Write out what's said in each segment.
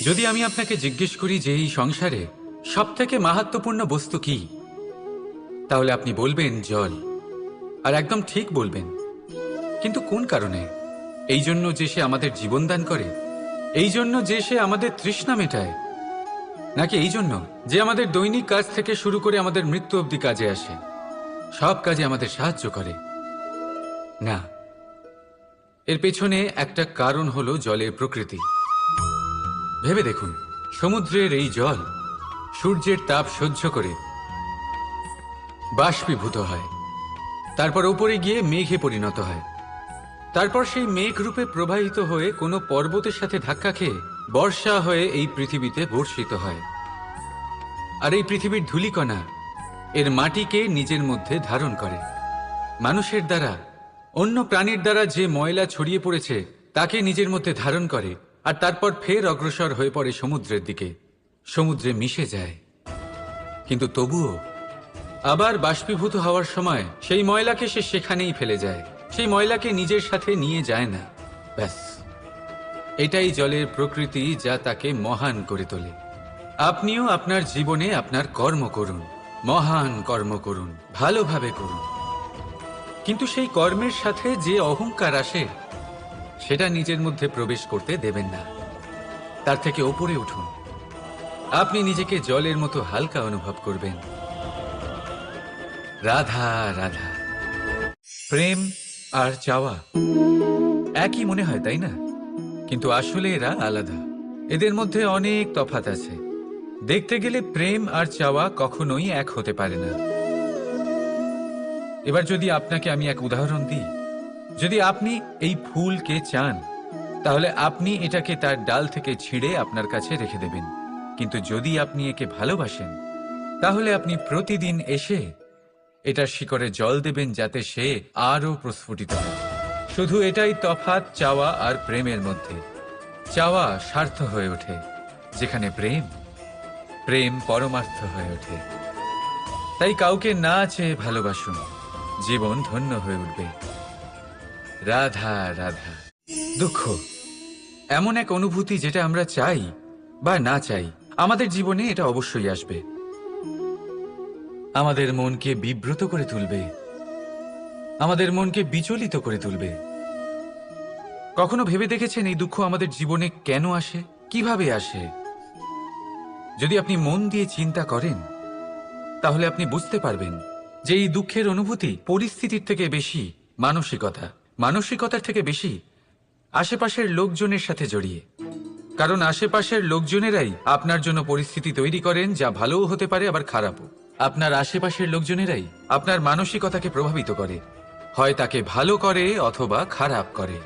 যদি আমি আপনাকে জিজ্ঞেস করি যে এই সংসারে সবথেকে মাহাত্ম্যপূর্ণ বস্তু কি, তাহলে আপনি বলবেন জল। আর একদম ঠিক বলবেন। কিন্তু কোন কারণে? এই জন্য যে সে আমাদের জীবন দান করে? এই জন্য যে সে আমাদের তৃষ্ণা মেটায়? নাকি এই জন্য যে আমাদের দৈনিক কাজ থেকে শুরু করে আমাদের মৃত্যু অবধি কাজে আসে, সব কাজে আমাদের সাহায্য করে? না, এর পেছনে একটা কারণ হলো জলের প্রকৃতি। ভেবে দেখুন, সমুদ্রের এই জল সূর্যের তাপ সহ্য করে বাষ্পীভূত হয়, তারপর উপরে গিয়ে মেঘে পরিণত হয়, তারপর সেই মেঘ রূপে প্রবাহিত হয়ে কোনো পর্বতের সাথে ধাক্কা খেয়ে বর্ষা হয়ে এই পৃথিবীতে বর্ষিত হয়। আর এই পৃথিবীর ধূলিকণা এর মাটিকে নিজের মধ্যে ধারণ করে। মানুষের দ্বারা, অন্য প্রাণীর দ্বারা যে ময়লা ছড়িয়ে পড়েছে তাকে নিজের মধ্যে ধারণ করে, আর তারপর ফের অগ্রসর হয়ে পড়ে সমুদ্রের দিকে, সমুদ্রে মিশে যায়। কিন্তু তবুও আবার বাষ্পীভূত হওয়ার সময় সেই ময়লাকে সে সেখানেই ফেলে যায়, সেই ময়লাকে নিজের সাথে নিয়ে যায় না। ব্যাস, এটাই জলের প্রকৃতি, যা তাকে মহান করে তোলে। আপনিও আপনার জীবনে আপনার কর্ম করুন, মহান কর্ম করুন, ভালোভাবে করুন, কিন্তু সেই কর্মের সাথে যে অহংকার আসে সেটা নিজের মধ্যে প্রবেশ করতে দেবেন না। তার থেকে ওপরে উঠুন। আপনি নিজেকে জলের মতো হালকা অনুভব করবেন। রাধা রাধা। প্রেম আর চাওয়া একই মনে হয়, তাই না? কিন্তু আসলে এরা আলাদা। এদের মধ্যে অনেক তফাৎ আছে। দেখতে গেলে প্রেম আর চাওয়া কখনোই এক হতে পারে না। এবার যদি আপনাকে আমি এক উদাহরণ দিই, যদি আপনি এই ফুলকে চান, তাহলে আপনি এটাকে তার ডাল থেকে ছিঁড়ে আপনার কাছে রেখে দেবেন। কিন্তু যদি আপনি একে ভালোবাসেন, তাহলে আপনি প্রতিদিন এসে এটার শিকড়ে জল দেবেন, যাতে সে আরও প্রস্ফুটিত হয়। শুধু এটাই তফাৎ চাওয়া আর প্রেমের মধ্যে। চাওয়া স্বার্থ হয়ে ওঠে, যেখানে প্রেম প্রেম পরমার্থ হয়ে ওঠে। তাই কাউকে না চেয়ে ভালোবাসুন, জীবন ধন্য হয়ে উঠবে। রাধা রাধা। দুঃখ এমন এক অনুভূতি যেটা আমরা চাই বা না চাই, আমাদের জীবনে এটা অবশ্যই আসবে। আমাদের মনকে বিব্রত করে তুলবে, আমাদের মনকে বিচলিত করে তুলবে। কখনো ভেবে দেখেছেন এই দুঃখ আমাদের জীবনে কেন আসে, কিভাবে আসে? যদি আপনি মন দিয়ে চিন্তা করেন, তাহলে আপনি বুঝতে পারবেন যে এই দুঃখের অনুভূতি পরিস্থিতির থেকে বেশি মানসিকতার থেকে বেশি আশেপাশের লোকজনের সাথে জড়িয়ে। কারণ আশেপাশের লোকজনেরাই আপনার জন্য পরিস্থিতি তৈরি করেন, যা ভালোও হতে পারে আবার খারাপও। আপনার আশেপাশের লোকজনেরাই আপনার মানসিকতাকে প্রভাবিত করে, হয় তাকে ভালো করে অথবা খারাপ করে।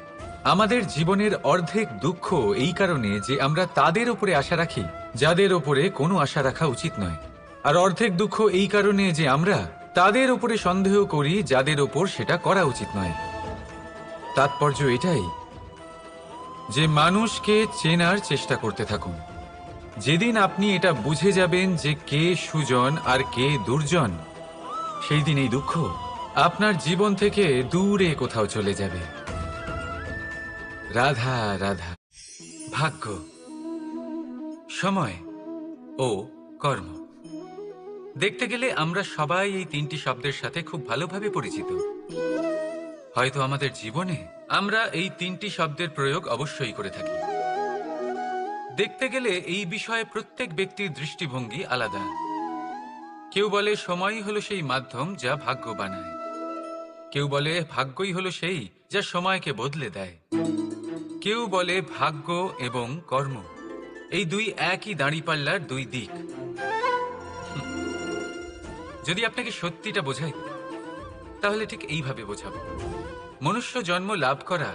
আমাদের জীবনের অর্ধেক দুঃখ এই কারণে যে আমরা তাদের উপরে আশা রাখি যাদের উপরে কোনো আশা রাখা উচিত নয়, আর অর্ধেক দুঃখ এই কারণে যে আমরা তাদের উপরে সন্দেহ করি যাদের ওপর সেটা করা উচিত নয়। তাৎপর্য এটাই যে মানুষকে চেনার চেষ্টা করতে থাকুন। যেদিন আপনি এটা বুঝে যাবেন যে কে সুজন আর কে দুর্জন, সেই দিন এই দুঃখ আপনার জীবন থেকে দূরে কোথাও চলে যাবে। রাধা রাধা। ভাগ্য, সময় ও কর্ম। দেখতে গেলে আমরা সবাই এই তিনটি শব্দের সাথে খুব ভালোভাবে পরিচিত। হয়তো আমাদের জীবনে আমরা এই তিনটি শব্দের প্রয়োগ অবশ্যই করে থাকি। দেখতে গেলে এই বিষয়ে প্রত্যেক ব্যক্তির দৃষ্টিভঙ্গি আলাদা। কেউ বলে সময়ই হলো সেই মাধ্যম যা ভাগ্য বানায়, কেউ বলে ভাগ্যই হলো সেই যা সময়কে বদলে দেয়, কেউ বলে ভাগ্য এবং কর্ম এই দুই একই দাঁড়িপাল্লার দুই দিক। যদি আপনাকে সত্যিটা বোঝাই, তাহলে ঠিক এইভাবে বোঝাবো। মনুষ্য জন্ম লাভ করা,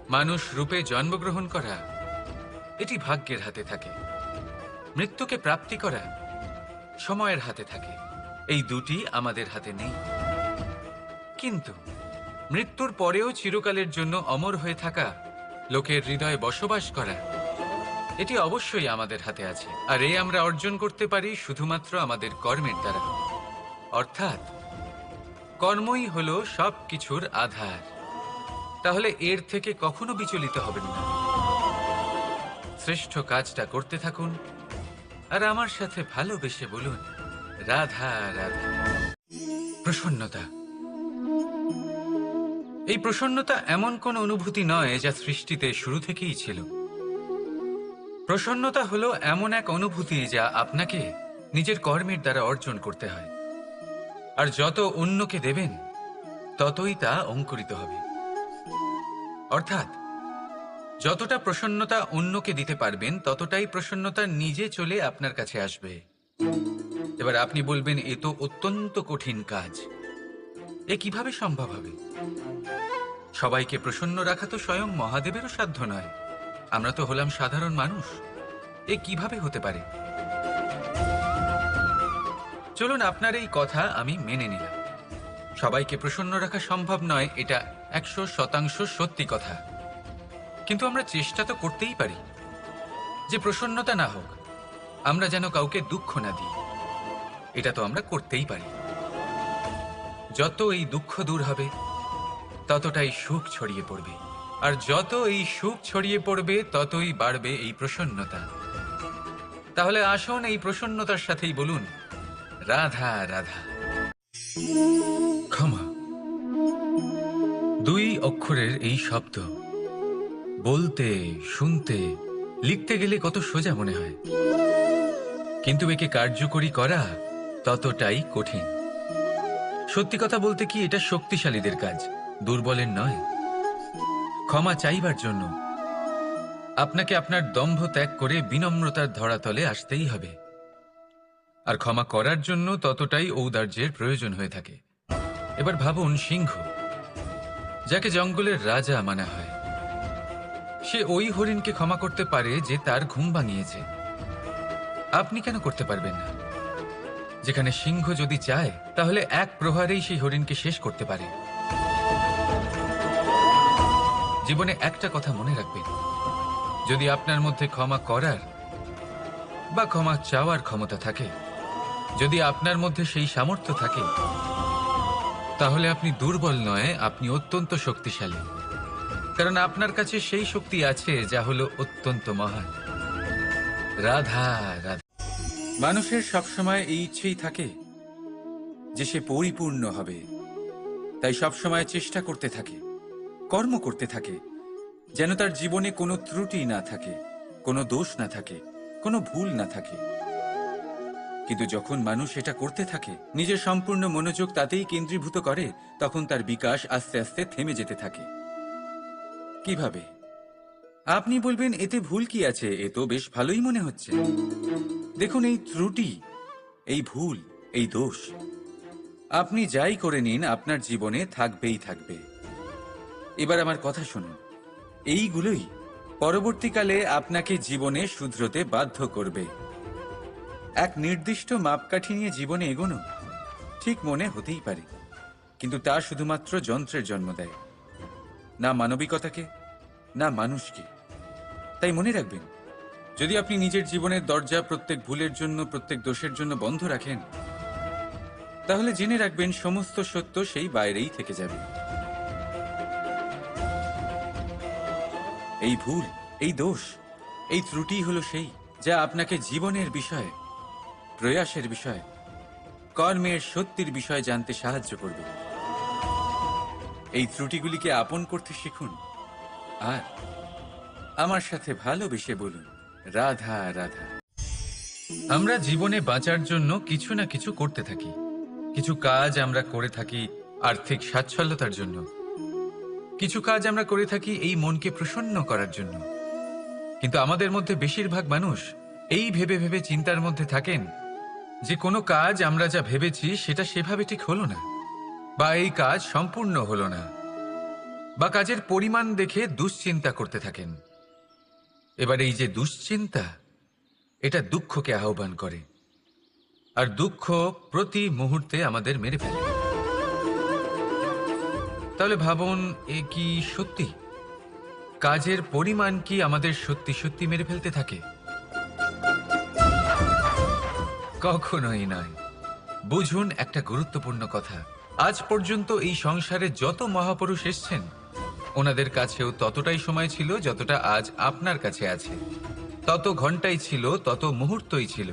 মানুষ রূপে জন্মগ্রহণ করা, এটি ভাগ্যের হাতে থাকে। মৃত্যুকে প্রাপ্তি করা সময়ের হাতে থাকে। এই দুটি আমাদের হাতে নেই। কিন্তু মৃত্যুর পরেও চিরকালের জন্য অমর হয়ে থাকা, লোকের হৃদয়ে বসবাস করা, এটি অবশ্যই আমাদের হাতে আছে। আর এ আমরা অর্জন করতে পারি শুধুমাত্র আমাদের কর্মের দ্বারা। অর্থাৎ কর্মই হলো সব কিছুর আধার। তাহলে এর থেকে কখনো বিচলিত হবেন না। শ্রেষ্ঠ কাজটা করতে থাকুন আর আমার সাথে ভালোবেসে বলুন, রাধা রাধা। প্রসন্নতা, এই প্রসন্নতা এমন কোন অনুভূতি নয় যা সৃষ্টিতে শুরু থেকেই ছিল। প্রসন্নতা হলো এমন এক অনুভূতি যা আপনাকে নিজের কর্মের দ্বারা অর্জন করতে হয়। আর যত অন্যকে দেবেন ততই তা অঙ্কুরিত হবে। অর্থাৎ যতটা প্রসন্নতা অন্যকে দিতে পারবেন ততটাই প্রসন্নতা নিজে চলে আপনার কাছে আসবে। এবার আপনি বলবেন, এ তো অত্যন্ত কঠিন কাজ, এ কিভাবে সম্ভব হবে? সবাইকে প্রসন্ন রাখা তো স্বয়ং মহাদেবেরও সাধ্য নয়। আমরা তো হলাম সাধারণ মানুষ, এ কিভাবে হতে পারে? চলুন, আপনার এই কথা আমি মেনে নিলাম। সবাইকে প্রসন্ন রাখা সম্ভব নয়, এটা 100% সত্যি কথা। কিন্তু আমরা চেষ্টা তো করতেই পারি যে প্রসন্নতা না হোক, আমরা যেন কাউকে দুঃখ না দিই। এটা তো আমরা করতেই পারি। যত এই দুঃখ দূর হবে ততটাই সুখ ছড়িয়ে পড়বে, আর যত এই সুখ ছড়িয়ে পড়বে ততই বাড়বে এই প্রসন্নতা। তাহলে আসুন এই প্রসন্নতার সাথেই বলুন, রাধা রাধা। ক্ষমা, 2 অক্ষরের এই শব্দ বলতে, শুনতে, লিখতে গেলে কত সোজা মনে হয়, কিন্তু একে কার্যকরী করা ততটাই কঠিন। সত্যি কথা বলতে কি, এটা শক্তিশালীদের কাজ, দুর্বলের নয়। ক্ষমা চাইবার জন্য আপনাকে আপনার দম্ভ ত্যাগ করে বিনম্রতার ধরাতলে আসতেই হবে। আর ক্ষমা করার জন্য ততটাই ঔদার্যের প্রয়োজন হয়ে থাকে। এবার ভাবুন, সিংহ, যাকে জঙ্গলের রাজা মানা হয়, সে ওই হরিণকে ক্ষমা করতে পারে যে তার ঘুম ভাঙিয়েছে। আপনি কেন করতে পারবেন না? যেখানে সিংহ যদি চায় তাহলে এক প্রহারেই সেই হরিণকে শেষ করতে পারে। জীবনে একটা কথা মনে রাখবেন, যদি আপনার মধ্যে ক্ষমা করার বা ক্ষমা চাওয়ার ক্ষমতা থাকে, যদি আপনার মধ্যে সেই সামর্থ্য থাকে, তাহলে আপনি দুর্বল নয়, আপনি অত্যন্ত শক্তিশালী। কারণ আপনার কাছে সেই শক্তি আছে যা হলো অত্যন্ত মহান। রাধা রাধা। মানুষের সবসময় এই ইচ্ছেই থাকে যে সে পরিপূর্ণ হবে, তাই সবসময় চেষ্টা করতে থাকে, কর্ম করতে থাকে, যেন তার জীবনে কোনো ত্রুটি না থাকে, কোনো দোষ না থাকে, কোনো ভুল না থাকে। কিন্তু যখন মানুষ এটা করতে থাকে, নিজের সম্পূর্ণ মনোযোগ তাতেই কেন্দ্রীভূত করে, তখন তার বিকাশ আস্তে আস্তে থেমে যেতে থাকে। কিভাবে? আপনি বলবেন, এতে ভুল কি আছে? এ তো বেশ ভালোই মনে হচ্ছে। দেখুন, এই ত্রুটি, এই ভুল, এই দোষ আপনি যাই করে নিন আপনার জীবনে থাকবেই থাকবে। এবার আমার কথা শুনুন, এইগুলোই পরবর্তীকালে আপনাকে জীবনে শুধরোতে বাধ্য করবে। এক নির্দিষ্ট মাপকাঠি নিয়ে জীবনে এগোনো ঠিক মনে হতেই পারে, কিন্তু তা শুধুমাত্র যন্ত্রের জন্ম দেয়, না মানবিকতাকে, না মানুষকে। তাই মনে রাখবেন, যদি আপনি নিজের জীবনের দরজা প্রত্যেক ভুলের জন্য, প্রত্যেক দোষের জন্য বন্ধ রাখেন, তাহলে জেনে রাখবেন সমস্ত সত্য সেই বাইরেই থেকে যাবে। এই ভুল, এই দোষ, এই ত্রুটি হলো সেই যা আপনাকে জীবনের বিষয়ে, প্রয়াসের বিষয়, কর্মের সত্যির বিষয় জানতে সাহায্য করবে। এই ত্রুটিগুলিকে আপন করতে শিখুন আর আমার সাথে ভালোবেসে বলুন, রাধা রাধা। আমরা জীবনে বাঁচার জন্য কিছু না কিছু করতে থাকি। কিছু কাজ আমরা করে থাকি আর্থিক স্বাচ্ছল্যতার জন্য, কিছু কাজ আমরা করে থাকি এই মনকে প্রসন্ন করার জন্য। কিন্তু আমাদের মধ্যে বেশিরভাগ মানুষ এই ভেবে ভেবে চিন্তার মধ্যে থাকেন যে কোনো কাজ আমরা যা ভেবেছি সেটা সেভাবে ঠিক হলো না, বা এই কাজ সম্পূর্ণ হলো না, বা কাজের পরিমাণ দেখে দুশ্চিন্তা করতে থাকেন। এবার এই যে দুশ্চিন্তা, এটা দুঃখকে আহ্বান করে, আর দুঃখ প্রতি মুহূর্তে আমাদের মেরে ফেলে। তাহলে ভাবুন, এ কি সত্যি? কাজের পরিমাণ কি আমাদের সত্যি সত্যি মেরে ফেলতে থাকে? কখনোই নয়। বুঝুন একটা গুরুত্বপূর্ণ কথা, আজ পর্যন্ত এই সংসারে যত মহাপুরুষ এসছেন, ওনাদের কাছেও ততটাই সময় ছিল যতটা আজ আপনার কাছে আছে। তত ঘন্টাই ছিল, তত মুহূর্তই ছিল।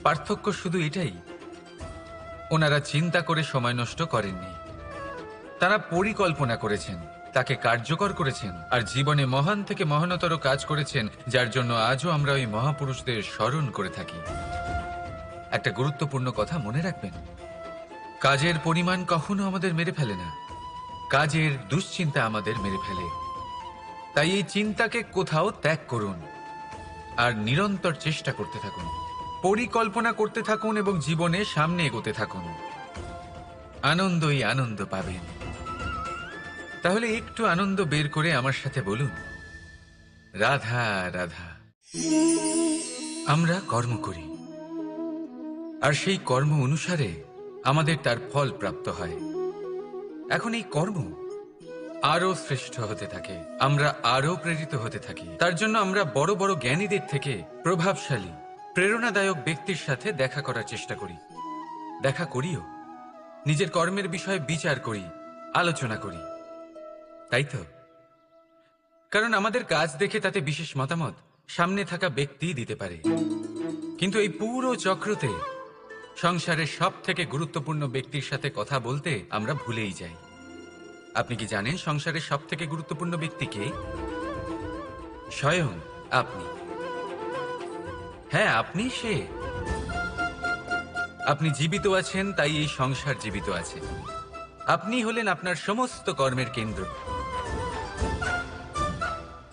পার্থক্য শুধু এটাই, ওনারা চিন্তা করে সময় নষ্ট করেননি, তারা পরিকল্পনা করেছেন, তাকে কার্যকর করেছেন, আর জীবনে মহান থেকে মহানতর কাজ করেছেন, যার জন্য আজও আমরা ওই মহাপুরুষদের স্মরণ করে থাকি। একটা গুরুত্বপূর্ণ কথা মনে রাখবেন, কাজের পরিমাণ কখনো আমাদের মেরে ফেলে না, কাজের দুশ্চিন্তা আমাদের মেরে ফেলে। তাই এই চিন্তাকে কোথাও ত্যাগ করুন আর নিরন্তর চেষ্টা করতে থাকুন, পরিকল্পনা করতে থাকুন এবং জীবনে সামনে এগোতে থাকুন। আনন্দই আনন্দ পাবেন। তাহলে একটু আনন্দ বের করে আমার সাথে বলুন, রাধা রাধা। আমরা কর্ম করি, আর সেই কর্ম অনুসারে আমাদের তার ফল প্রাপ্ত হয়। এখন এই কর্ম আরো শ্রেষ্ঠ হতে থাকে, আমরা আরো প্রেরিত হতে থাকি। তার জন্য আমরা বড় বড় জ্ঞানীদের থেকে প্রভাবশালী, প্রেরণাদায়ক ব্যক্তির সাথে দেখা করার চেষ্টা করি, দেখা করিও, নিজের কর্মের বিষয়ে বিচার করি, আলোচনা করি, তাই তো? কারণ আমাদের কাজ দেখে তাতে বিশেষ মতামত সামনে থাকা ব্যক্তি দিতে পারে, কিন্তু এই পুরো চক্রতে সংসারের সব থেকে গুরুত্বপূর্ণ ব্যক্তির সাথে কথা বলতে আমরা ভুলেই যাই। আপনি কি জানেন সংসারের সব থেকে গুরুত্বপূর্ণ ব্যক্তি কে? স্বয়ং আপনি। হ্যাঁ, আপনি সে। আপনি জীবিত আছেন, তাই এই সংসার জীবিত আছে। আপনি হলেন আপনার সমস্ত কর্মের কেন্দ্র।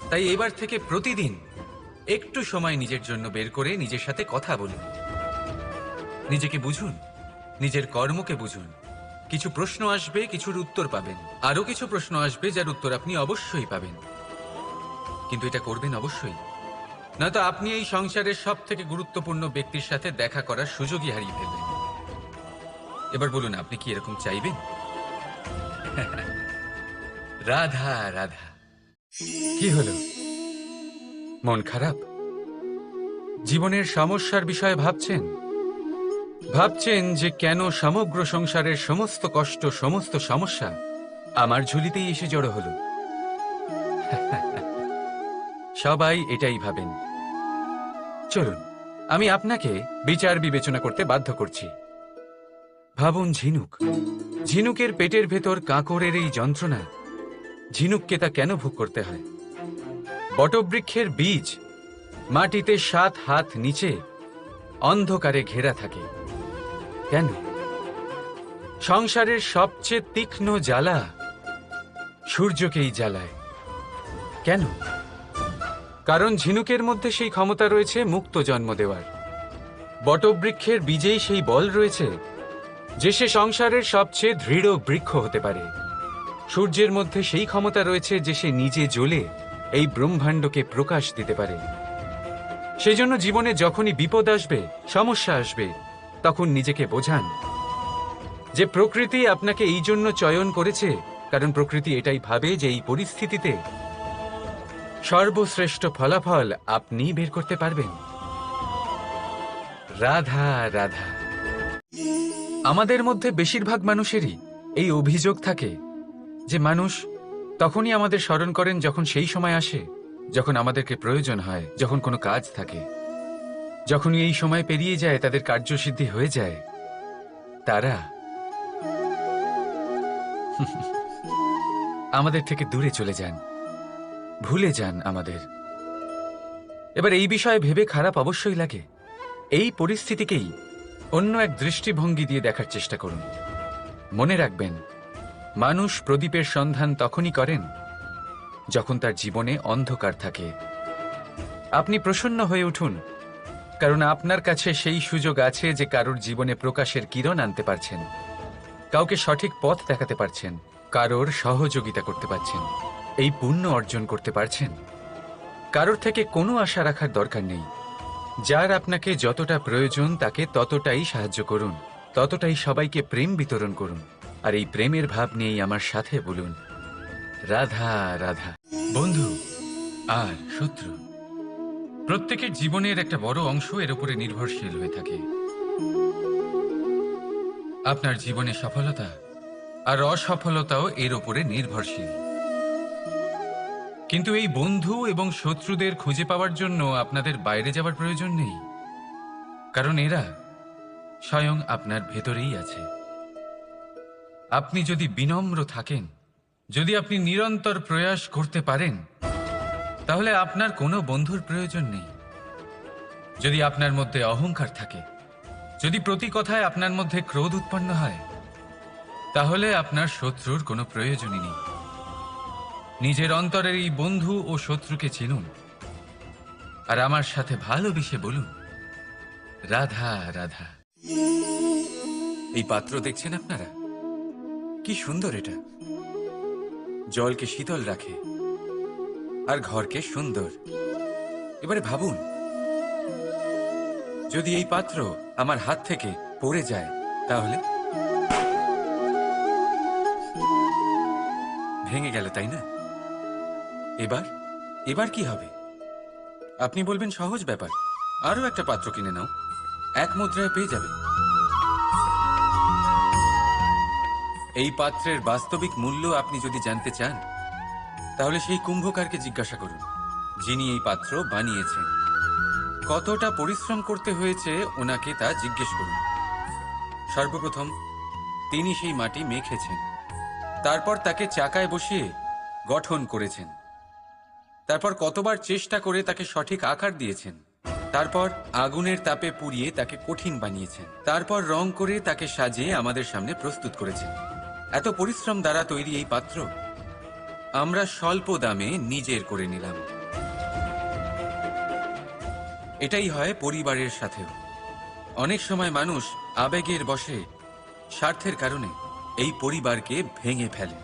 তাই এবার থেকে প্রতিদিন একটু সময় নিজের জন্য বের করে নিজের সাথে কথা বলুন, নিজেকে বুঝুন, নিজের কর্মকে বুঝুন। কিছু প্রশ্ন আসবে, কিছুর উত্তর পাবেন, আরো কিছু প্রশ্ন আসবে যার উত্তর আপনি অবশ্যই পাবেন, কিন্তু এটা করবেন অবশ্যই, নয়তো আপনি এই সংসারের সব থেকে গুরুত্বপূর্ণ ব্যক্তির সাথে দেখা করার সুযোগই হারিয়ে ফেলবেন। এবার বলুন, আপনি কি এরকম চাইবেন? রাধা রাধা। কি হলো, মন খারাপ? জীবনের সমস্যার বিষয়ে ভাবছেন? ভাবছেন যে কেন সমগ্র সংসারের সমস্ত কষ্ট, সমস্ত সমস্যা আমার ঝুলিতেই এসে জড়ো হলো? সবাই এটাই ভাবেন। চলুন, আমি আপনাকে বিচার বিবেচনা করতে বাধ্য করছি। ভাবুন ঝিনুক, ঝিনুকের পেটের ভেতর কাঁকড়ের এই যন্ত্রণা, ঝিনুককে তা কেন ভোগ করতে হয়? বটবৃক্ষের বীজ মাটিতে 7 হাত নিচে অন্ধকারে ঘেরা থাকে, কেন? সংসারের সবচেয়ে তীক্ষ্ণ জ্বালা সূর্যকেই জ্বালায়, কেন? কারণ ঝিনুকের মধ্যে সেই ক্ষমতা রয়েছে মুক্ত জন্ম দেওয়ার। বটবৃক্ষের বীজেই সেই বল রয়েছে যে সে সংসারের সবচেয়ে দৃঢ় বৃক্ষ হতে পারে। সূর্যের মধ্যে সেই ক্ষমতা রয়েছে যে সে নিজে জ্বলে এই ব্রহ্মাণ্ডকে প্রকাশ দিতে পারে। সেজন্য জীবনে যখনই বিপদ আসবে, সমস্যা আসবে, তখন নিজেকে বোঝান যে প্রকৃতি আপনাকে এই জন্য চয়ন করেছে, কারণ প্রকৃতি এটাই ভাবে যে এই পরিস্থিতিতে সর্বশ্রেষ্ঠ ফলাফল আপনি বের করতে পারবেন। রাধা রাধা। আমাদের মধ্যে বেশিরভাগ মানুষেরই এই অভিযোগ থাকে যে মানুষ তখনই আমাদের স্মরণ করেন যখন সেই সময় আসে যখন আমাদেরকে প্রয়োজন হয়, যখন কোনো কাজ থাকে। যখনই এই সময় পেরিয়ে যায়, তাদের কার্যসিদ্ধি হয়ে যায়, তারা আমাদের থেকে দূরে চলে যান, ভুলে যান আমাদের। এবার এই বিষয়ে ভেবে খারাপ অবশ্যই লাগে। এই পরিস্থিতিকেই অন্য এক দৃষ্টিভঙ্গি দিয়ে দেখার চেষ্টা করুন। মনে রাখবেন, মানুষ প্রদীপের সন্ধান তখনই করেন যখন তার জীবনে অন্ধকার থাকে। আপনি প্রসন্ন হয়ে উঠুন, কারণ আপনার কাছে সেই সুযোগ আছে যে কারোর জীবনে প্রকাশের কিরণ আনতে পারছেন, কাউকে সঠিক পথ দেখাতে পারছেন, কারোর সহযোগিতা করতে পারছেন, এই পুণ্য অর্জন করতে পারছেন। কারোর থেকে কোনো আশা রাখার দরকার নেই। যার আপনাকে যতটা প্রয়োজন তাকে ততটাই সাহায্য করুন, ততটাই সবাইকে প্রেম বিতরণ করুন, আর এই প্রেমের ভাব নিয়েই আমার সাথে বলুন, রাধা রাধা। বন্ধু আর শত্রু, প্রত্যেকের জীবনের একটা বড় অংশ এর উপরে নির্ভরশীল হয়ে থাকে। আপনার জীবনে সফলতা আর অসফলতাও এর উপরে নির্ভরশীল। কিন্তু এই বন্ধু এবং শত্রুদের খুঁজে পাওয়ার জন্য আপনাদের বাইরে যাওয়ার প্রয়োজন নেই, কারণ এরা স্বয়ং আপনার ভেতরেই আছে। আপনি যদি বিনম্র থাকেন, যদি আপনি নিরন্তর প্রয়াস করতে পারেন, তাহলে আপনার কোনো বন্ধুর প্রয়োজন নেই। যদি আপনার মধ্যে অহংকার থাকে, যদি প্রতি কথায় আপনার মধ্যে ক্রোধ উৎপন্ন হয়, তাহলে আপনার শত্রুর কোনো প্রয়োজনই নেই। নিজের অন্তরের এই বন্ধু ও শত্রুকে চিনুন, আর আমার সাথে ভালোবেসে বলুন, রাধা রাধা। এই পাত্র দেখছেন আপনারা, কি সুন্দর এটা। জলকে শীতল রাখে আর ঘরকে সুন্দর। এবারে ভাবুন, যদি এই পাত্র আমার হাত থেকে পড়ে যায়, তাহলে ভেঙে গেল, তাই না? এবার এবার কি হবে? আপনি বলবেন সহজ ব্যাপার, আরো একটা পাত্র কিনে নাও, এক মুদ্রায় পেয়ে যাবে। এই পাত্রের বাস্তবিক মূল্য আপনি যদি জানতে চান, তাহলে সেই কুম্ভকারকে জিজ্ঞাসা করুন, যিনি এই পাত্র বানিয়েছেন। কতটা পরিশ্রম করতে হয়েছে ওনাকে তা জিজ্ঞেস করুন। সর্বপ্রথম তিনি সেই মাটি মেখেছেন, তারপর তাকে চাকায় বসিয়ে গঠন করেছেন, তারপর কতবার চেষ্টা করে তাকে সঠিক আকার দিয়েছেন, তারপর আগুনের তাপে পুড়িয়ে তাকে কঠিন বানিয়েছেন, তারপর রং করে তাকে সাজিয়ে আমাদের সামনে প্রস্তুত করেছেন। এত পরিশ্রম দ্বারা তৈরি এই পাত্র আমরা স্বল্প দামে নিজের করে নিলাম। এটাই হয় পরিবারের সাথেও। অনেক সময় মানুষ আবেগের বশে, স্বার্থের কারণে এই পরিবারকে ভেঙে ফেলে।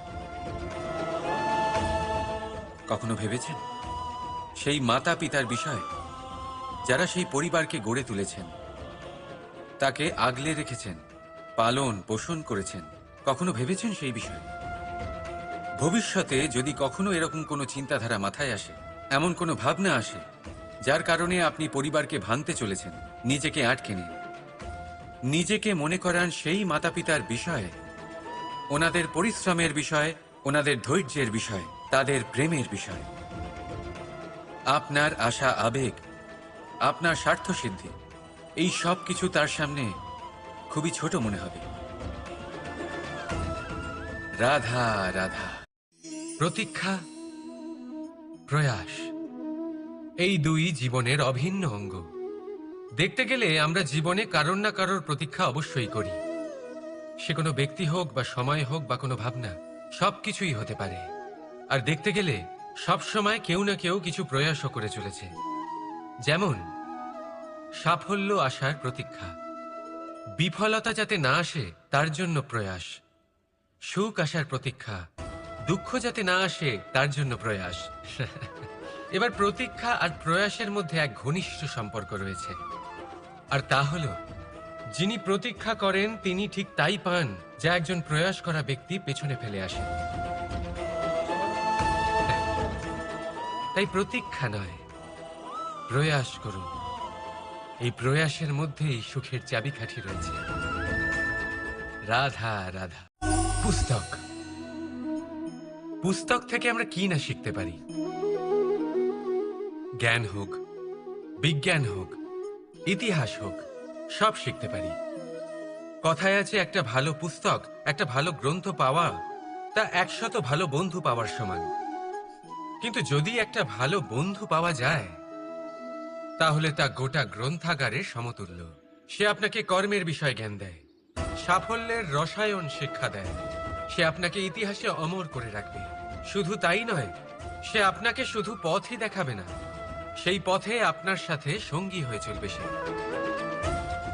কখনো ভেবেছেন সেই মাতা পিতার বিষয়, যারা সেই পরিবারকে গড়ে তুলেছেন, তাকে আগলে রেখেছেন, পালন পোষণ করেছেন? কখনো ভেবেছেন সেই বিষয়ে? ভবিষ্যতে যদি কখনো এরকম কোনো চিন্তাধারা মাথায় আসে, এমন কোনো ভাবনা আসে যার কারণে আপনি পরিবারকে ভাঙতে চলেছেন, নিজেকে আটকে নিন। নিজেকে মনে করান সেই মাতা পিতার বিষয়ে, ওনাদের পরিশ্রমের বিষয়, ওনাদের ধৈর্যের বিষয়, তাদের প্রেমের বিষয়। আপনার আশা, আবেগ, আপনার স্বার্থসিদ্ধি, এই সব কিছু তার সামনে খুবই ছোট মনে হবে। রাধা রাধা। প্রতীক্ষা, প্রয়াস, এই দুই জীবনের অভিন্ন অঙ্গ। দেখতে গেলে আমরা জীবনে কারোর না কারোর প্রতীক্ষা অবশ্যই করি। সে কোনো ব্যক্তি হোক বা সময় হোক বা কোনো ভাবনা, সবকিছুই হতে পারে। আর দেখতে গেলে সব সময় কেউ না কেউ কিছু প্রয়াসও করে চলেছে। যেমন সাফল্য আসার প্রতীক্ষা, বিফলতা যাতে না আসে তার জন্য প্রয়াস, সুখ আসার প্রতীক্ষা, দুঃখ যাতে না আসে তার জন্য প্রয়াস। এবার প্রতীক্ষা আর প্রয়াসের মধ্যে এক ঘনিষ্ঠ সম্পর্ক রয়েছে, আর তা হলো যিনি প্রতীক্ষা করেন তিনি ঠিক তাই পান যা একজন প্রয়াস করা ব্যক্তি পেছনে ফেলে আসে। তাই প্রতীক্ষা নয়, প্রয়াস করুন। এই প্রয়াসের মধ্যেই সুখের চাবিকাঠি রয়েছে। রাধা রাধা। পুস্তক, পুস্তক থেকে আমরা কি না শিখতে পারি। জ্ঞান হোক, বিজ্ঞান হোক, ইতিহাস হোক, সব শিখতে পারি। কথায় আছে, একটা ভালো পুস্তক, একটা ভালো গ্রন্থ পাওয়া তা 100 ভালো বন্ধু পাওয়ার সমান। কিন্তু যদি একটা ভালো বন্ধু পাওয়া যায়, তাহলে তা গোটা গ্রন্থাগারের সমতুল্য। সে আপনাকে কর্মের বিষয় জ্ঞান দেয়, সাফল্যের রসায়ন শিক্ষা দেয়, সে আপনাকে ইতিহাসে অমর করে রাখবে। শুধু তাই নয়, সে আপনাকে শুধু পথই দেখাবে না, সেই পথে আপনার সাথে সঙ্গী হয়ে চলবে সে।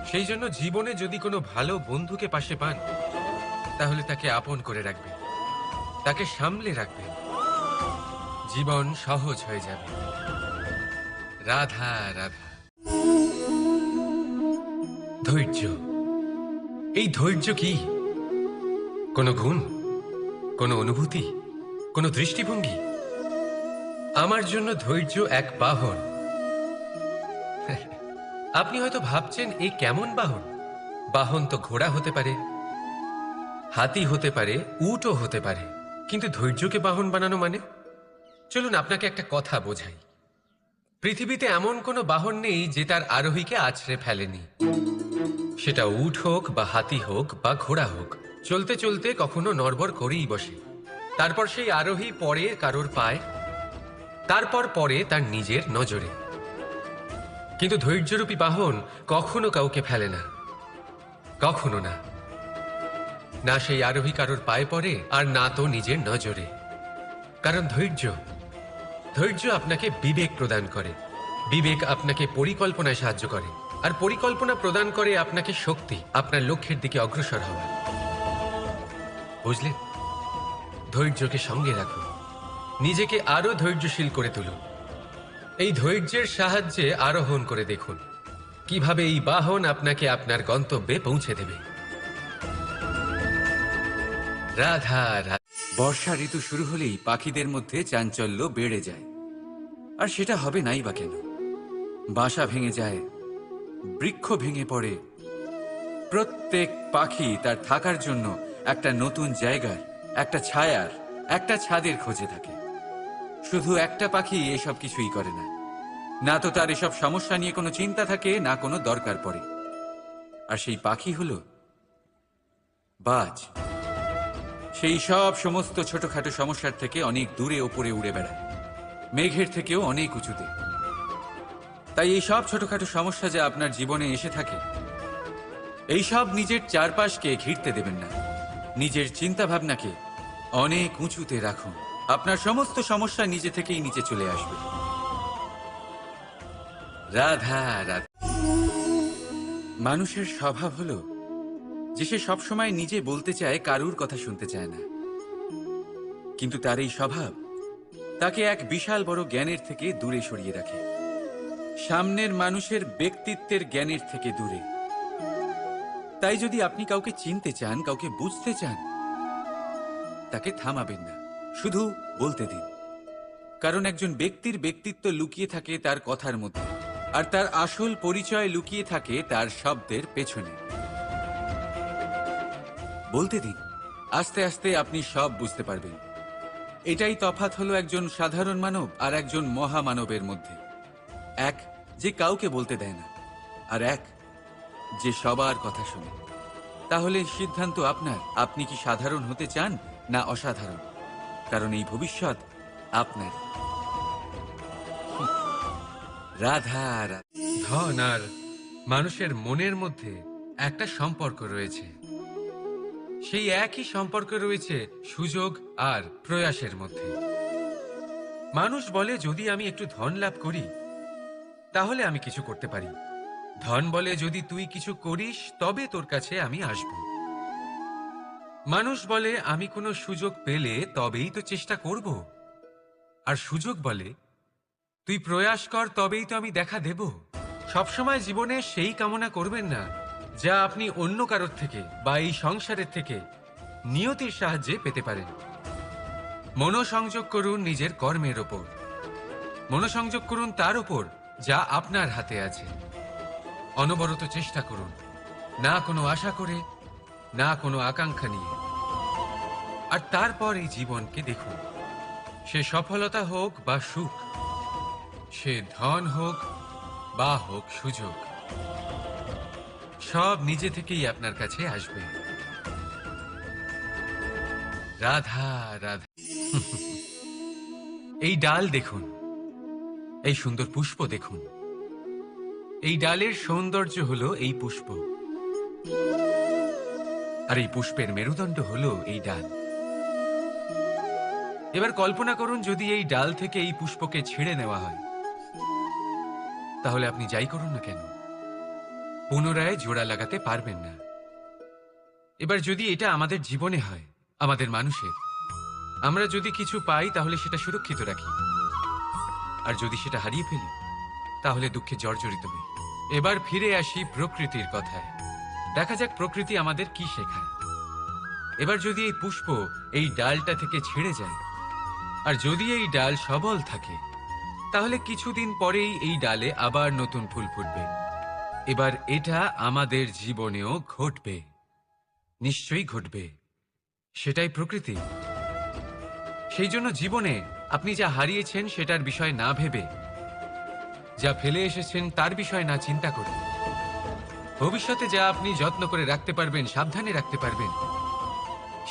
সেই জন্য জীবনে যদি কোনো ভালো বন্ধুকে পাশে পান, তাহলে তাকে আপন করে রাখবে, তাকে সামলে রাখবে, জীবন সহজ হয়ে যাবে। রাধা রাধা। ধৈর্য, এই ধৈর্য কি কোনো গুণ, কোনো অনুভূতি, কোনো দৃষ্টিভঙ্গি? আমার জন্য ধৈর্য এক বাহন। আপনি হয়তো ভাবছেন, এই কেমন বাহন? বাহন তো ঘোড়া হতে পারে, হাতি হতে পারে, উটও হতে পারে, কিন্তু ধৈর্যকে বাহন বানানো মানে? চলুন আপনাকে একটা কথা বোঝাই। পৃথিবীতে এমন কোনো বাহন নেই যে তার আরোহীকে আছড়ে ফেলেনি। সেটা উট হোক বা হাতি হোক বা ঘোড়া হোক, চলতে চলতে কখনো নড়বড় করেই বসে। তারপর সেই আরোহী পড়ে কারোর পায়, তারপর পড়ে তার নিজের নজরে। কিন্তু ধৈর্যরূপী বাহন কখনো কাউকে ফেলে না, কখনো না। না সেই আরোহী কারোর পায়ে পড়ে, আর না তো নিজের নজরে। কারণ ধৈর্য আপনাকে বিবেক প্রদান করে, বিবেক আপনাকে পরিকল্পনায় সাহায্য করে, আর পরিকল্পনা প্রদান করে আপনাকে শক্তি, আপনার লক্ষ্যের দিকে অগ্রসর হওয়ার। বুঝলেন? ধৈর্যকে সঙ্গে রাখুন, নিজেকে আরো ধৈর্যশীল করে তুলুন। এই ধৈর্যের সাহায্যে আরোহণ করে দেখুন কিভাবে এই বাহন আপনাকে আপনার গন্তব্যে পৌঁছে দেবে। রাধা রাধা। বর্ষা ঋতু শুরু হলেই পাখিদের মধ্যে চাঞ্চল্য বেড়ে যায়। আর সেটা হবে নাই বা কেন? বাসা ভেঙে যায়, বৃক্ষ ভেঙে পড়ে, প্রত্যেক পাখি তার থাকার জন্য একটা নতুন জায়গার, একটা ছায়ার, একটা ছাদের খোঁজে থাকে। শুধু একটা পাখি এসব কিছুই করে না। না তো তার এসব সমস্যা নিয়ে কোনো চিন্তা থাকে, না কোনো দরকার পড়ে। আর সেই পাখি হলো বাজ। সেই সব সমস্ত ছোটখাটো সমস্যার থেকে অনেক দূরে ওপরে উড়ে বেড়ায়, মেঘের থেকেও অনেক উঁচুতে। তাই এই সব ছোটখাটো সমস্যা যা আপনার জীবনে এসে থাকে, এই সব নিজের চারপাশকে ঘিরতে দেবেন না। নিজের চিন্তা ভাবনাকে অনেক উঁচুতে রাখুন। আপনার সমস্ত সমস্যা নিজে থেকেই নিচে চলে আসবে। রাধা রাধা। মানুষের স্বভাব হলো যে সে সবসময় নিজে বলতে চায়, কারুর কথা শুনতে চায় না। কিন্তু তার এই স্বভাব তাকে এক বিশাল বড় জ্ঞানের থেকে দূরে সরিয়ে রাখে, সামনের মানুষের ব্যক্তিত্বের জ্ঞানের থেকে দূরে। তাই যদি আপনি কাউকে চিনতে চান, কাউকে বুঝতে চান, তাকে থামাবেন না, শুধু বলতে দিন। কারণ একজন ব্যক্তির ব্যক্তিত্ব লুকিয়ে থাকে তার কথার মধ্যে, আর তার আসল পরিচয় লুকিয়ে থাকে তার শব্দের পেছনে। বলতে দিন, আস্তে আস্তে আপনি সব বুঝতে পারবেন। এটাই তফাৎ হলো একজন সাধারণ মানব আর একজন মহামানবের মধ্যে। এক যে কাউকে বলতে দেয় না, আর এক যে সবার কথা শোনে। তাহলে সিদ্ধান্ত আপনার, আপনি কি সাধারণ হতে চান না অসাধারণ? কারণ এই ভবিষ্যৎ আপনার। রাধা রাধা। ধন আর মানুষের মনের মধ্যে একটা সম্পর্ক রয়েছে। সেই একই সম্পর্ক রয়েছে সুযোগ আর প্রয়াসের মধ্যে। মানুষ বলে যদি আমি একটু ধন লাভ করি তাহলে আমি কিছু করতে পারি। ধন বলে যদি তুই কিছু করিস তবে তোর কাছে আমি আসব। মানুষ বলে আমি কোনো সুযোগ পেলে তবেই তো চেষ্টা করব। আর সুযোগ বলে তুই প্রয়াস কর তবেই তো আমি দেখা দেব। সবসময় জীবনে সেই কামনা করবেন না যা আপনি অন্য কারোর থেকে বা এই সংসারের থেকে নিয়তির সাহায্যে পেতে পারেন। মনোসংযোগ করুন নিজের কর্মের ওপর, মনোসংযোগ করুন তার ওপর যা আপনার হাতে আছে। অনবরত চেষ্টা করুন, না কোনো আশা করে, না কোনো আকাঙ্ক্ষা নিয়ে। আর তারপর এই জীবনকে দেখুন, সে সফলতা হোক বা সুখ, সে ধন হোক বা হোক সুযোগ, সব নিজে থেকেই আপনার কাছে আসবে। রাধা রাধা। এই ডাল দেখুন, এই সুন্দর পুষ্প দেখুন। এই ডালের সৌন্দর্য হলো এই পুষ্প, আর এই পুষ্পের মেরুদণ্ড হলো এই ডাল। এবার কল্পনা করুন যদি এই ডাল থেকে এই পুষ্পকে ছিঁড়ে নেওয়া হয়, তাহলে আপনি যাই করুন না কেন পুনরায় জোড়া লাগাতে পারবেন না। এবার যদি এটা আমাদের জীবনে হয়, আমাদের মানুষের, আমরা যদি কিছু পাই তাহলে সেটা সুরক্ষিত রাখি, আর যদি সেটা হারিয়ে ফেলি তাহলে দুঃখে জর্জরিত হই। এবার ফিরে আসি প্রকৃতির কথায়। দেখা যাক প্রকৃতি আমাদের কি শেখায়। এবার যদি এই পুষ্প এই ডালটা থেকে ছিঁড়ে যায়, আর যদি এই ডাল সবল থাকে, তাহলে কিছুদিন পরেই এই ডালে আবার নতুন ফুল ফুটবে। এবার এটা আমাদের জীবনেও ঘটবে, নিশ্চয়ই ঘটবে। সেটাই প্রকৃতি। সেই জন্য জীবনে আপনি যা হারিয়েছেন সেটার বিষয় না ভেবে, যা ফেলে এসেছেন তার বিষয় না চিন্তা করে, ভবিষ্যতে যা আপনি যত্ন করে রাখতে পারবেন, সাবধানে রাখতে পারবেন,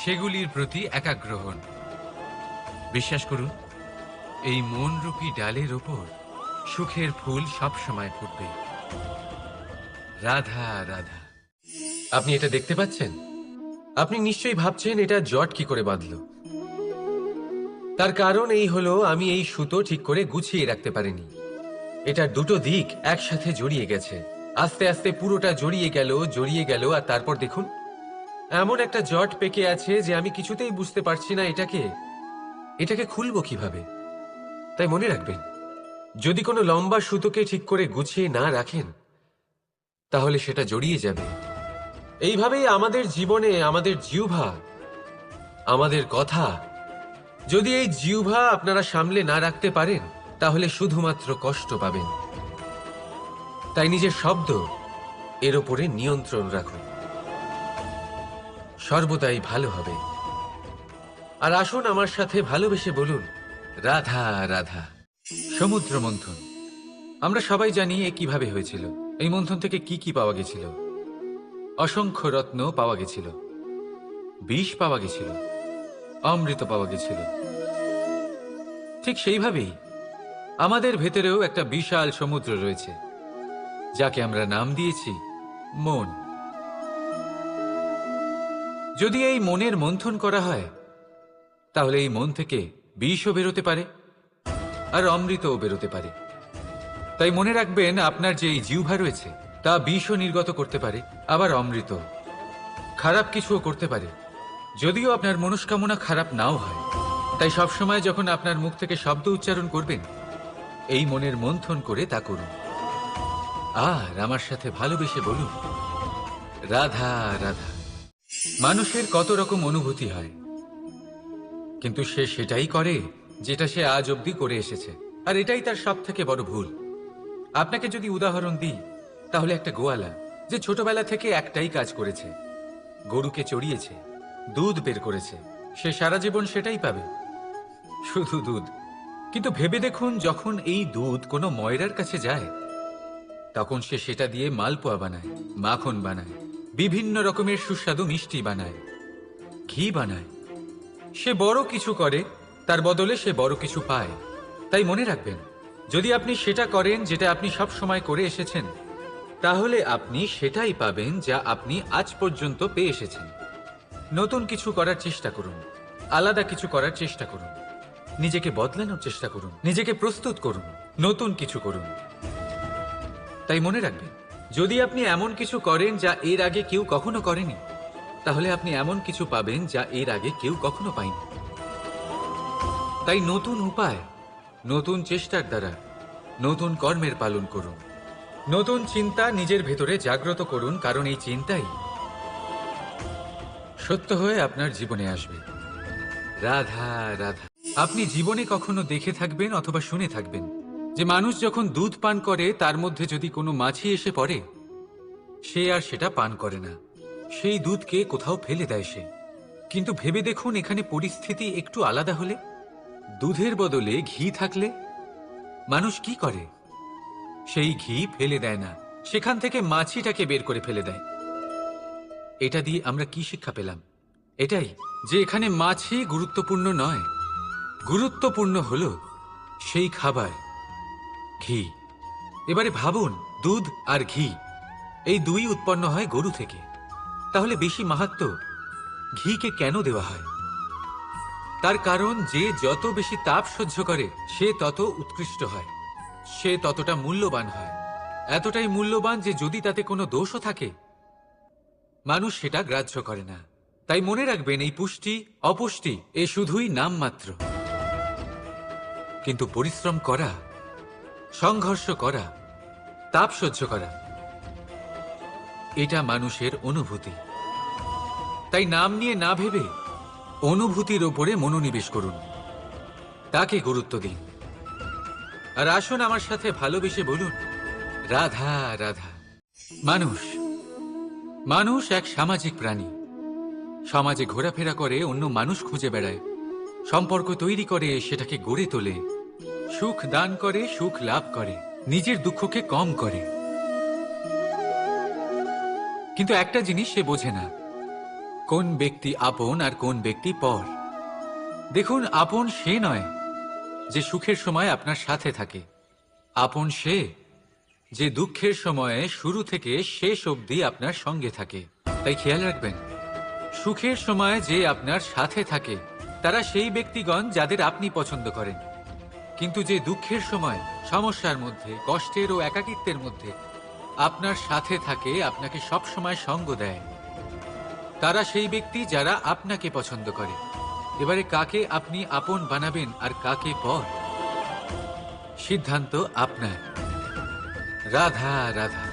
সেগুলির প্রতি একাগ্র হন। বিশ্বাস করুন, এই মনরূপী ডালের ওপর সুখের ফুল সব সময় ফুটবে। রাধা রাধা। আপনি এটা দেখতে পাচ্ছেন? আপনি নিশ্চয়ই ভাবছেন এটা জট কি করে বাঁধলো। তার কারণ এই হলো, আমি এই সুতো ঠিক করে গুছিয়ে রাখতে পারিনি। এটার দুটো দিক একসাথে জড়িয়ে গেছে, আস্তে আস্তে পুরোটা জড়িয়ে গেল, আর তারপর দেখুন এমন একটা জট পেকে আছে যে আমি কিছুতেই বুঝতে পারছি না এটাকে খুলবো কিভাবে। তাই মনে রাখবেন, যদি কোনো লম্বা সুতোকে ঠিক করে গুছিয়ে না রাখেন তাহলে সেটা জড়িয়ে যাবে। এইভাবেই আমাদের জীবনে আমাদের জিহ্বা, আমাদের কথা, যদি এই জিহ্বা আপনারা সামলে না রাখতে পারেন তাহলে শুধুমাত্র কষ্ট পাবেন। তাই নিজের শব্দ এর ওপরে নিয়ন্ত্রণ রাখুন, সর্বদাই ভালো হবে। আর আসুন আমার সাথে ভালোবেসে বলুন, রাধা রাধা। সমুদ্র মন্থন, আমরা সবাই জানি এ কিভাবে হয়েছিল। এই মন্থন থেকে কি কি পাওয়া গেছিল? অসংখ্য রত্ন পাওয়া গেছিল, বিষ পাওয়া গেছিল, অমৃত পাওয়া গেছিল। ঠিক সেইভাবেই আমাদের ভেতরেও একটা বিশাল সমুদ্র রয়েছে, যাকে আমরা নাম দিয়েছি মন। যদি এই মনের মন্থন করা হয় তাহলে এই মন থেকে বিষও বেরোতে পারে আর অমৃতও বেরোতে পারে। তাই মনে রাখবেন, আপনার যে এই জিহ্বা রয়েছে তা বিষও নির্গত করতে পারে, আবার অমৃত, খারাপ কিছুও করতে পারে, যদিও আপনার মনস্কামনা খারাপ নাও হয়। তাই সবসময় যখন আপনার মুখ থেকে শব্দ উচ্চারণ করবেন, এই মনের মন্থন করে তা করুন। আর আমার সাথে ভালোবেসে বলুন, রাধা রাধা। মানুষের কত রকম অনুভূতি হয়, কিন্তু সে সেটাই করে যেটা সে আজ অবধি করে এসেছে, আর এটাই তার সব থেকে বড় ভুল। আপনাকে যদি উদাহরণ দিই, তাহলে একটা গোয়ালা যে ছোটবেলা থেকে একটাই কাজ করেছে, গরুকে চড়িয়েছে, দুধ বের করেছে, সে সারা জীবন সেটাই পাবে, শুধু দুধ। কিন্তু ভেবে দেখুন, যখন এই দুধ কোনো ময়রার কাছে যায়, তখন সে সেটা দিয়ে মালপোয়া বানায়, মাখন বানায়, বিভিন্ন রকমের সুস্বাদু মিষ্টি বানায়, ঘি বানায়। সে বড় কিছু করে, তার বদলে সে বড় কিছু পায়। তাই মনে রাখবেন, যদি আপনি সেটা করেন যেটা আপনি সব সময় করে এসেছেন, তাহলে আপনি সেটাই পাবেন যা আপনি আজ পর্যন্ত পেয়ে এসেছেন। নতুন কিছু করার চেষ্টা করুন, আলাদা কিছু করার চেষ্টা করুন, নিজেকে বদলানোর চেষ্টা করুন, নিজেকে প্রস্তুত করুন, নতুন কিছু করুন। তাই মনে রাখবেন, যদি আপনি এমন কিছু করেন যা এর আগে কেউ কখনো করেনি, তাহলে আপনি এমন কিছু পাবেন যা এর আগে কেউ কখনো পায়নি। তাই নতুন উপায়, নতুন চেষ্টার দ্বারা নতুন কর্মের পালন করুন, নতুন চিন্তা নিজের ভেতরে জাগ্রত করুন, কারণ এই চিন্তাই সত্য হয়ে আপনার জীবনে আসবে। রাধা রাধা। আপনি জীবনে কখনো দেখে থাকবেন অথবা শুনে থাকবেন যে মানুষ যখন দুধ পান করে, তার মধ্যে যদি কোনো মাছি এসে পড়ে, সে আর সেটা পান করে না, সেই দুধকে কোথাও ফেলে দেয় সে। কিন্তু ভেবে দেখুন, এখানে পরিস্থিতি একটু আলাদা হলে, দুধের বদলে ঘি থাকলে মানুষ কি করে? সেই ঘি ফেলে দেয় না, সেখান থেকে মাছিটাকে বের করে ফেলে দেয়। এটা দিয়ে আমরা কি শিক্ষা পেলাম? এটাই যে এখানে মাছি গুরুত্বপূর্ণ নয়, গুরুত্বপূর্ণ হলো সেই খাবার, ঘি। এবারে ভাবুন, দুধ আর ঘি এই দুই উৎপন্ন হয় গরু থেকে, তাহলে বেশি মাহাত্ম্য ঘিকে কেন দেওয়া হয়? তার কারণ, যে যত বেশি তাপ সহ্য করে সে তত উৎকৃষ্ট হয়, সে ততটা মূল্যবান হয়, এতটাই মূল্যবান যে যদি তাতে কোনো দোষও থাকে, মানুষ সেটা গ্রাহ্য করে না। তাই মনে রাখবেন, এই পুষ্টি অপুষ্টি এ শুধুই নাম মাত্র, কিন্তু পরিশ্রম করা, সংঘর্ষ করা, তাপ সহ্য করা, এটা মানুষের অনুভূতি। তাই নাম নিয়ে না ভেবে অনুভূতির ওপরে মনোনিবেশ করুন, তাকে গুরুত্ব দিন। আর আসুন আমার সাথে ভালোবেসে বলুন, রাধা রাধা। মানুষ এক সামাজিক প্রাণী, সমাজে ঘোরাফেরা করে, অন্য মানুষ খুঁজে বেড়ায়, সম্পর্ক তৈরি করে, সেটাকে গড়ে তোলে, সুখ দান করে, সুখ লাভ করে, নিজের দুঃখকে কম করে। কিন্তু একটা জিনিস সে বোঝে না, কোন ব্যক্তি আপন আর কোন ব্যক্তি পর। দেখুন, আপন সে নয় যে সুখের সময় আপনার সাথে থাকে। আপন সে যে দুঃখের সময়ে শুরু থেকে শেষ অবধি আপনার সঙ্গে থাকে। তাই খেয়াল রাখবেন, সুখের সময় যে আপনার সাথে থাকে তারা সেই ব্যক্তিগণ যাদের আপনি পছন্দ করেন। কিন্তু যে দুঃখের সময়, সমস্যার মধ্যে, কষ্টের ও একাকিত্বের মধ্যে আপনার সাথে থাকে, আপনাকে সব সময় সঙ্গ দেয়, তারা সেই ব্যক্তি যারা আপনাকে পছন্দ করে। এবারে কাকে আপনি আপন বানাবেন আর কাকে পর, সিদ্ধান্ত আপনার। রাধা রাধা।